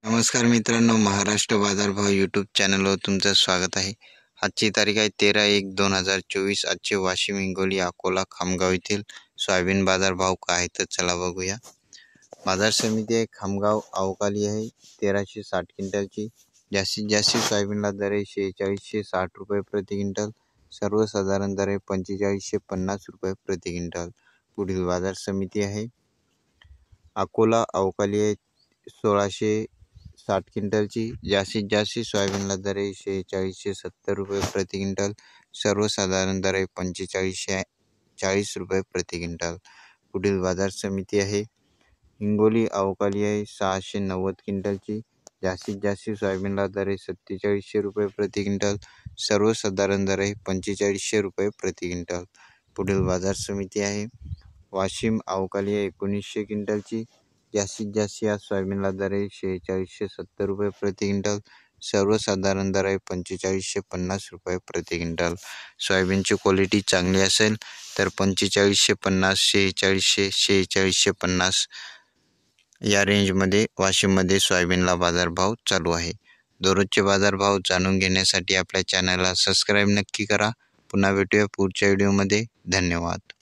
नमस्कार मित्रांनो, महाराष्ट्र बाजारभाव यूट्यूब चॅनलवर तुमचं स्वागत आहे। आजची तारीख आहे 13/1/2024। आजचे वाशिम, हिंगोली, अकोला, खामगाव येथील सोयाबीन बाजारभाव काय आहे तर चला बघूया। बाजार समिती आहे खामगाव अवकाली आहे 1360 क्विंटलची। जास्तीत जास्त सोयाबीनला दर आहे 4660 रुपये प्रति क्विंटल। सर्वसाधारण दर आहे 4550 रुपये प्रति क्विंटल। पुढील बाजार समिती आहे अकोला अवकाली आहे 1660 क्विंटलची। जास्तीत जास्त सोयाबीनला दर आहे 4670 रुपये प्रति क्विंटल। सर्वसाधारण दर आहे 4540 रुपये प्रति क्विंटल। पुढील बाजार समिती आहे हिंगोली अवकाली आहे 690 क्विंटलची। जास्तीत जास्त सोयाबीनला दर आहे 4700 रुपये प्रति क्विंटल। सर्वसाधारण दर आहे 4500 रुपये प्रति क्विंटल। पुढील बाजार समिती आहे वाशिम अवकाली आहे 1900 क्विंटलची। जास्तीत जास्त या सोयाबीनला दर आहे 4670 रुपये प्रति क्विंटल। सर्वसाधारण दर आहे 4550 रुपये प्रति क्विंटल। सोयाबीनची क्वालिटी चांगली असेल तर 4550, 4600, 4650 या रेंजमध्ये वाशिममध्ये सोयाबीनला बाजारभाव चालू आहे। दररोजचे बाजारभाव जाणून घेण्यासाठी आपल्या चॅनलला सबस्क्राईब नक्की करा। पुन्हा भेटूया पुढच्या व्हिडिओमध्ये। धन्यवाद।